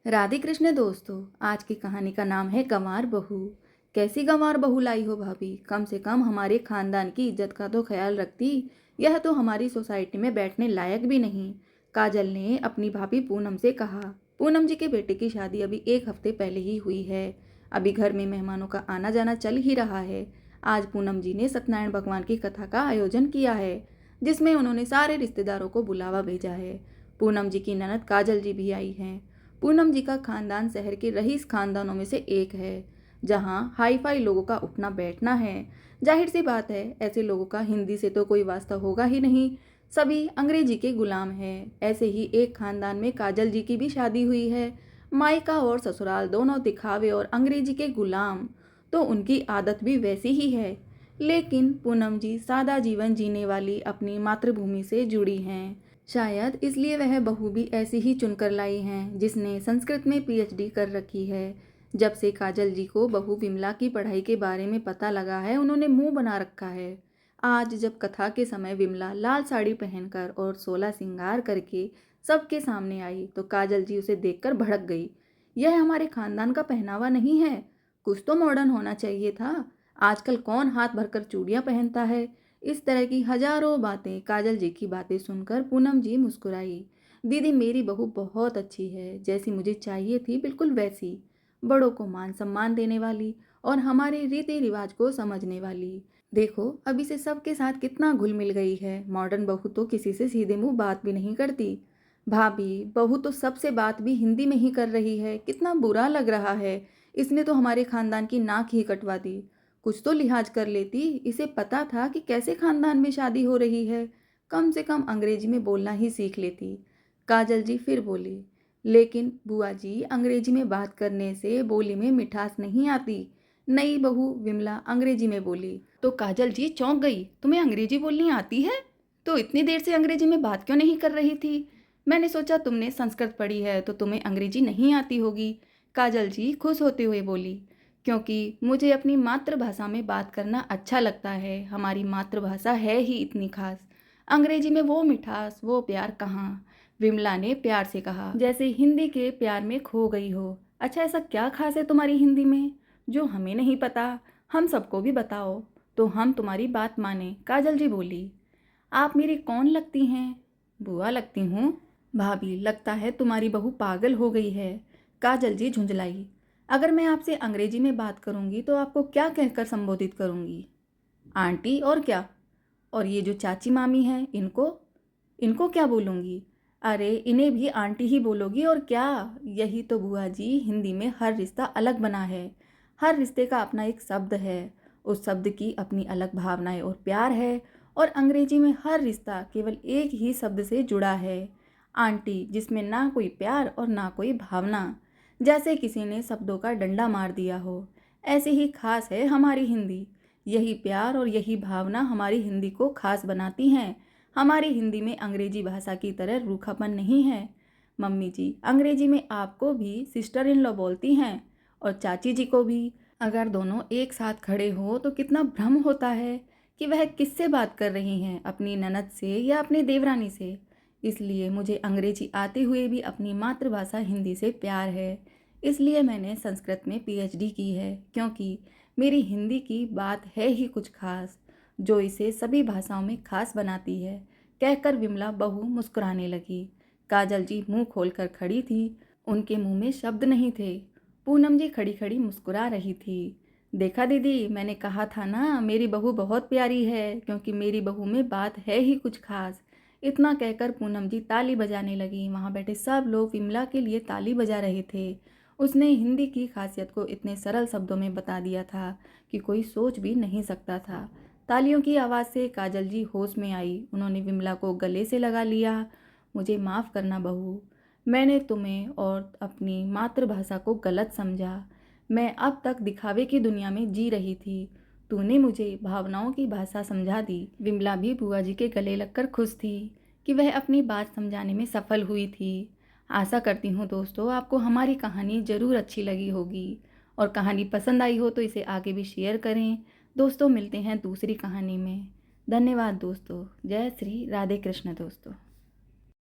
राधे कृष्ण दोस्तों, आज की कहानी का नाम है गंवार बहू। कैसी गंवार बहू लाई हो भाभी? कम से कम हमारे खानदान की इज्जत का तो ख्याल रखती। यह तो हमारी सोसाइटी में बैठने लायक भी नहीं। काजल ने अपनी भाभी पूनम से कहा। पूनम जी के बेटे की शादी अभी एक हफ्ते पहले ही हुई है। अभी घर में मेहमानों का आना जाना चल ही रहा है। आज पूनम जी ने सत्यनारायण भगवान की कथा का आयोजन किया है, जिसमें उन्होंने सारे रिश्तेदारों को बुलावा भेजा है। पूनम जी की ननद काजल जी भी आई हैं। पूनम जी का खानदान शहर के रईस खानदानों में से एक है, जहां हाई फाई लोगों का उठना बैठना है। जाहिर सी बात है, ऐसे लोगों का हिंदी से तो कोई वास्ता होगा ही नहीं। सभी अंग्रेजी के गुलाम हैं। ऐसे ही एक खानदान में काजल जी की भी शादी हुई है। मायका और ससुराल दोनों दिखावे और अंग्रेजी के गुलाम, तो उनकी आदत भी वैसी ही है। लेकिन पूनम जी सादा जीवन जीने वाली अपनी मातृभूमि से जुड़ी हैं। शायद इसलिए वह बहू भी ऐसी ही चुनकर लाई हैं, जिसने संस्कृत में पीएचडी कर रखी है। जब से काजल जी को बहू विमला की पढ़ाई के बारे में पता लगा है, उन्होंने मुंह बना रखा है। आज जब कथा के समय विमला लाल साड़ी पहनकर और 16 श्रृंगार करके सबके सामने आई, तो काजल जी उसे देखकर भड़क गई। यह हमारे खानदान का पहनावा नहीं है, कुछ तो मॉडर्न होना चाहिए था। आजकल कौन हाथ भरकर चूड़ियां पहनता है? इस तरह की हजारों बातें, काजल जी की बातें सुनकर पूनम जी मुस्कुराई। दीदी, मेरी बहू बहुत अच्छी है, जैसी मुझे चाहिए थी बिल्कुल वैसी। बड़ों को मान सम्मान देने वाली और हमारे रीति रिवाज को समझने वाली। देखो अभी से सबके साथ कितना घुल मिल गई है। मॉडर्न बहू तो किसी से सीधे मुंह बात भी नहीं करती। भाभी, बहू तो सबसे बात भी हिंदी में ही कर रही है। कितना बुरा लग रहा है। इसने तो हमारे खानदान की नाक ही कटवा दी। कुछ तो लिहाज कर लेती। इसे पता था कि कैसे खानदान में शादी हो रही है। कम से कम अंग्रेजी में बोलना ही सीख लेती। काजल जी फिर बोली, लेकिन बुआ जी, अंग्रेजी में बात करने से बोली में मिठास नहीं आती। नई बहू विमला अंग्रेजी में बोली तो काजल जी चौंक गई। तुम्हें अंग्रेजी बोलनी आती है? तो इतनी देर से अंग्रेजी में बात क्यों नहीं कर रही थी? मैंने सोचा तुमने संस्कृत पढ़ी है तो तुम्हें अंग्रेजी नहीं आती होगी। काजल जी खुश होते हुए बोली, क्योंकि मुझे अपनी मातृभाषा में बात करना अच्छा लगता है। हमारी मातृभाषा है ही इतनी खास। अंग्रेजी में वो मिठास, वो प्यार कहाँ? विमला ने प्यार से कहा, जैसे हिंदी के प्यार में खो गई हो। अच्छा, ऐसा क्या खास है तुम्हारी हिंदी में जो हमें नहीं पता? हम सबको भी बताओ तो हम तुम्हारी बात माने। काजल जी बोली, आप मेरी कौन लगती हैं? बुआ लगती हूँ। भाभी, लगता है तुम्हारी बहू पागल हो गई है। काजल जी झुंझलाई, अगर मैं आपसे अंग्रेजी में बात करूंगी तो आपको क्या कहकर संबोधित करूंगी? आंटी, और क्या? और ये जो चाची मामी हैं, इनको इनको क्या बोलूंगी? अरे, इन्हें भी आंटी ही बोलोगी और क्या। यही तो बुआ जी, हिंदी में हर रिश्ता अलग बना है। हर रिश्ते का अपना एक शब्द है, उस शब्द की अपनी अलग भावनाएं और प्यार है। और अंग्रेजी में हर रिश्ता केवल एक ही शब्द से जुड़ा है, आंटी, जिसमें ना कोई प्यार और ना कोई भावना। जैसे किसी ने शब्दों का डंडा मार दिया हो। ऐसे ही खास है हमारी हिंदी। यही प्यार और यही भावना हमारी हिंदी को खास बनाती हैं। हमारी हिंदी में अंग्रेजी भाषा की तरह रूखापन नहीं है। मम्मी जी, अंग्रेजी में आपको भी सिस्टर इन लॉ बोलती हैं और चाची जी को भी। अगर दोनों एक साथ खड़े हो तो कितना भ्रम होता है कि वह किससे बात कर रही हैं, अपनी ननद से या अपनी देवरानी से। इसलिए मुझे अंग्रेजी आते हुए भी अपनी मातृभाषा हिंदी से प्यार है। इसलिए मैंने संस्कृत में पीएचडी की है, क्योंकि मेरी हिंदी की बात है ही कुछ खास, जो इसे सभी भाषाओं में खास बनाती है। कहकर विमला बहू मुस्कुराने लगी। काजल जी मुंह खोलकर खड़ी थी। उनके मुंह में शब्द नहीं थे। पूनम जी खड़ी खड़ी मुस्कुरा रही थी। देखा दीदी, मैंने कहा था ना, मेरी बहू बहुत प्यारी है, क्योंकि मेरी बहू में बात है ही कुछ खास। इतना कहकर पूनम जी ताली बजाने लगी। वहाँ बैठे सब लोग विमला के लिए ताली बजा रहे थे। उसने हिंदी की खासियत को इतने सरल शब्दों में बता दिया था कि कोई सोच भी नहीं सकता था। तालियों की आवाज़ से काजल जी होश में आई। उन्होंने विमला को गले से लगा लिया। मुझे माफ़ करना बहू, मैंने तुम्हें और अपनी मातृभाषा को गलत समझा। मैं अब तक दिखावे की दुनिया में जी रही थी। तूने मुझे भावनाओं की भाषा समझा दी। विमला भी बुआ जी के गले लगकर खुश थी कि वह अपनी बात समझाने में सफल हुई थी। आशा करती हूँ दोस्तों, आपको हमारी कहानी ज़रूर अच्छी लगी होगी, और कहानी पसंद आई हो तो इसे आगे भी शेयर करें। दोस्तों, मिलते हैं दूसरी कहानी में। धन्यवाद दोस्तों। जय श्री राधे कृष्ण दोस्तों।